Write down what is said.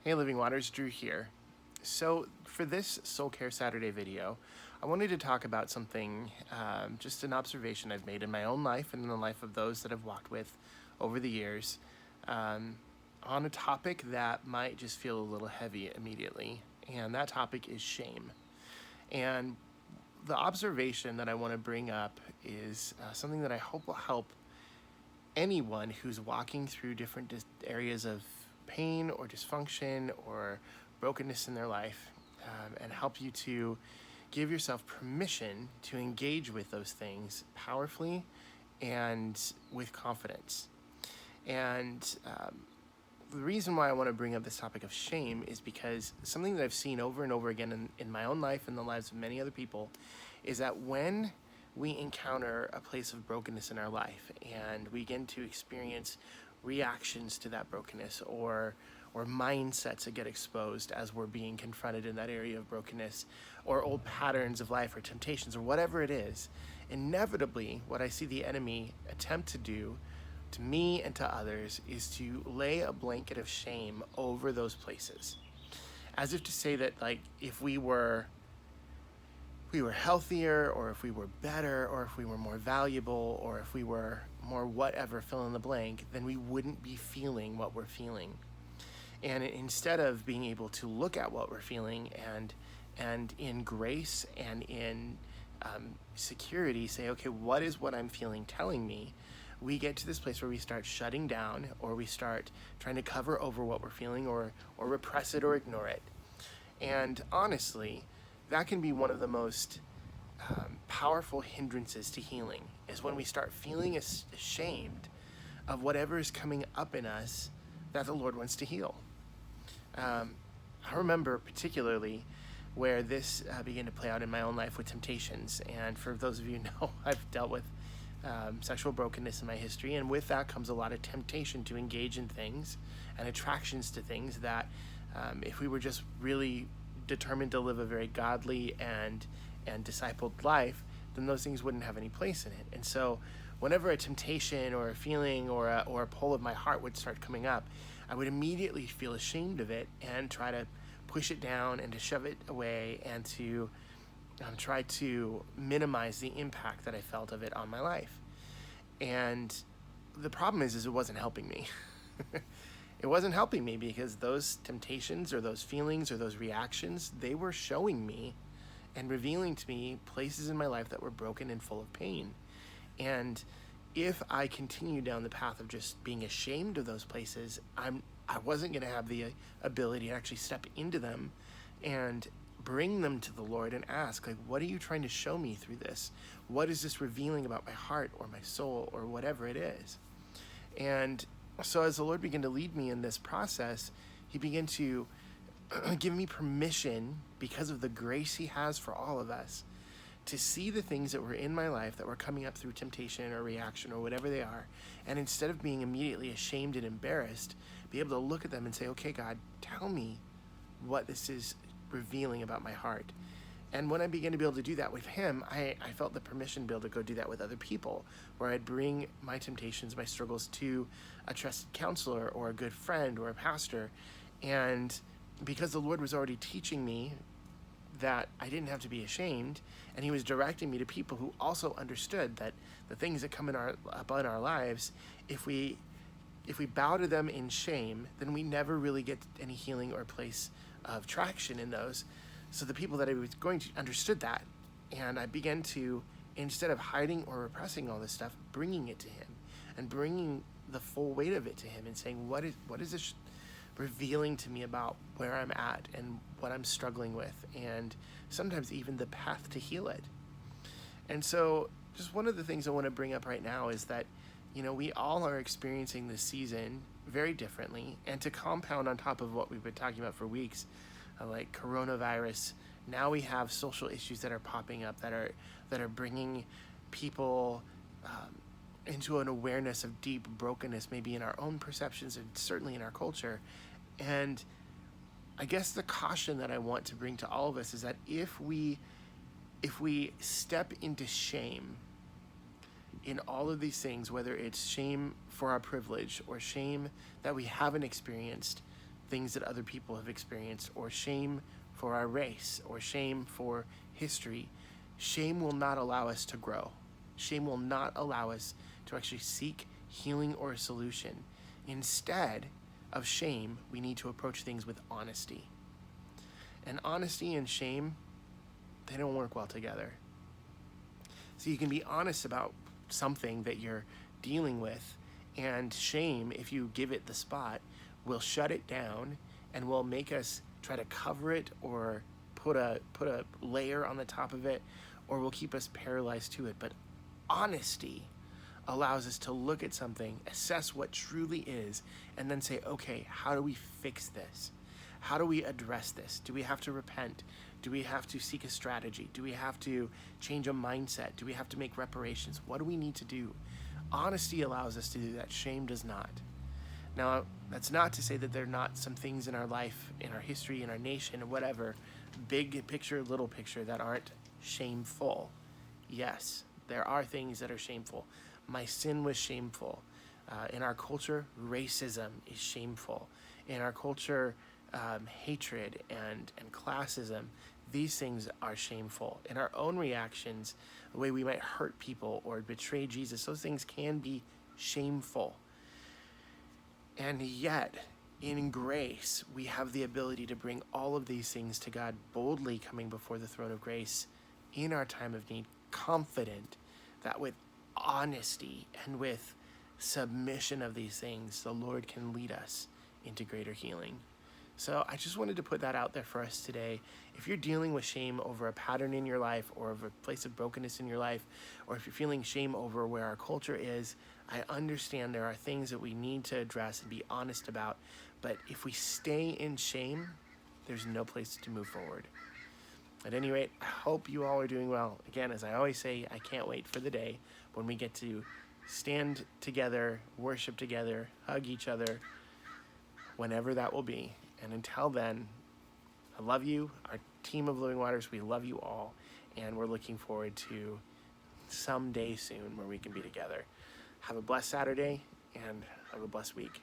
Hey Living Waters, Drew here. So for this Soul Care Saturday video, I wanted to talk about something, just an observation I've made in my own life and in the life of those that I've walked with over the years, um, on a topic that might just feel a little heavy immediately, and that topic is shame. And the observation that I want to bring up is something that I hope will help anyone who's walking through different areas of pain or dysfunction or brokenness in their life, and help you to give yourself permission to engage with those things powerfully and with confidence. And the reason why I want to bring up this topic of shame is because something that I've seen over and over again in my own life and the lives of many other people is that when we encounter a place of brokenness in our life and we begin to experience reactions to that brokenness or mindsets that get exposed as we're being confronted in that area of brokenness, or old patterns of life or temptations or whatever it is, inevitably what I see the enemy attempt to do to me and to others is to lay a blanket of shame over those places, as if to say that, like, if we were healthier, or if we were better, or if we were more valuable, or if we were more whatever, fill in the blank, then we wouldn't be feeling what we're feeling. And instead of being able to look at what we're feeling and in grace and in security say, okay, what is what I'm feeling telling me? We get to this place where we start shutting down, or we start trying to cover over what we're feeling, or repress it or ignore it. And honestly, that can be one of the most powerful hindrances to healing, is when we start feeling ashamed of whatever is coming up in us that the Lord wants to heal. I remember particularly where this began to play out in my own life with temptations. And for those of you who know, I've dealt with sexual brokenness in my history, and with that comes a lot of temptation to engage in things and attractions to things that if we were just really determined to live a very godly and discipled life, then those things wouldn't have any place in it. And so whenever a temptation or a feeling or a pull of my heart would start coming up, I would immediately feel ashamed of it and try to push it down and to shove it away and to try to minimize the impact that I felt of it on my life. And the problem is it wasn't helping me. It wasn't helping me because those temptations or those feelings or those reactions, they were showing me and revealing to me places in my life that were broken and full of pain. And if I continued down the path of just being ashamed of those places, I wasn't going to have the ability to actually step into them and bring them to the Lord and ask, like, what are you trying to show me through this? What is this revealing about my heart or my soul or whatever it is? And so as the Lord began to lead me in this process, he began to give me permission, because of the grace he has for all of us, to see the things that were in my life that were coming up through temptation or reaction or whatever they are. And instead of being immediately ashamed and embarrassed, be able to look at them and say, okay, God, tell me what this is revealing about my heart. And when I began to be able to do that with him, I felt the permission to be able to go do that with other people, where I'd bring my temptations, my struggles to a trusted counselor or a good friend or a pastor. And because the Lord was already teaching me that I didn't have to be ashamed, and he was directing me to people who also understood that the things that come up in our lives, if we bow to them in shame, then we never really get any healing or place of traction in those. So the people that I was going to understood that, and I began to, instead of hiding or repressing all this stuff, bringing it to him and bringing the full weight of it to him and saying, what is this revealing to me about where I'm at and what I'm struggling with, and sometimes even the path to heal it. And so just one of the things I want to bring up right now is that, we all are experiencing this season very differently. And to compound on top of what we've been talking about for weeks, like coronavirus, now we have social issues that are popping up that are bringing people into an awareness of deep brokenness, maybe in our own perceptions and certainly in our culture. And I guess the caution that I want to bring to all of us is that if we step into shame in all of these things, whether it's shame for our privilege or shame that we haven't experienced things that other people have experienced, or shame for our race, or shame for history, shame will not allow us to grow. Shame will not allow us to actually seek healing or a solution. Instead of shame, we need to approach things with honesty. And honesty and shame, they don't work well together. So you can be honest about something that you're dealing with, and shame, if you give it the spot, will shut it down and will make us try to cover it or put a layer on the top of it, or will keep us paralyzed to it. But honesty allows us to look at something, assess what truly is, and then say, okay, how do we fix this? How do we address this? Do we have to repent? Do we have to seek a strategy? Do we have to change a mindset? Do we have to make reparations? What do we need to do? Honesty allows us to do that. Shame does not. Now, that's not to say that there are not some things in our life, in our history, in our nation, or whatever, big picture, little picture, that aren't shameful. Yes, there are things that are shameful. My sin was shameful. In our culture, racism is shameful. In our culture, hatred and classism, these things are shameful. In our own reactions, the way we might hurt people or betray Jesus, those things can be shameful. And yet, in grace, we have the ability to bring all of these things to God, boldly coming before the throne of grace in our time of need, confident that with honesty and with submission of these things, the Lord can lead us into greater healing. So I just wanted to put that out there for us today. If you're dealing with shame over a pattern in your life, or over a place of brokenness in your life, or if you're feeling shame over where our culture is, I understand there are things that we need to address and be honest about. But if we stay in shame, there's no place to move forward. At any rate, I hope you all are doing well. Again, as I always say, I can't wait for the day when we get to stand together, worship together, hug each other, whenever that will be. And until then, I love you. Our team of Living Waters, we love you all. And we're looking forward to some day soon where we can be together. Have a blessed Saturday and have a blessed week.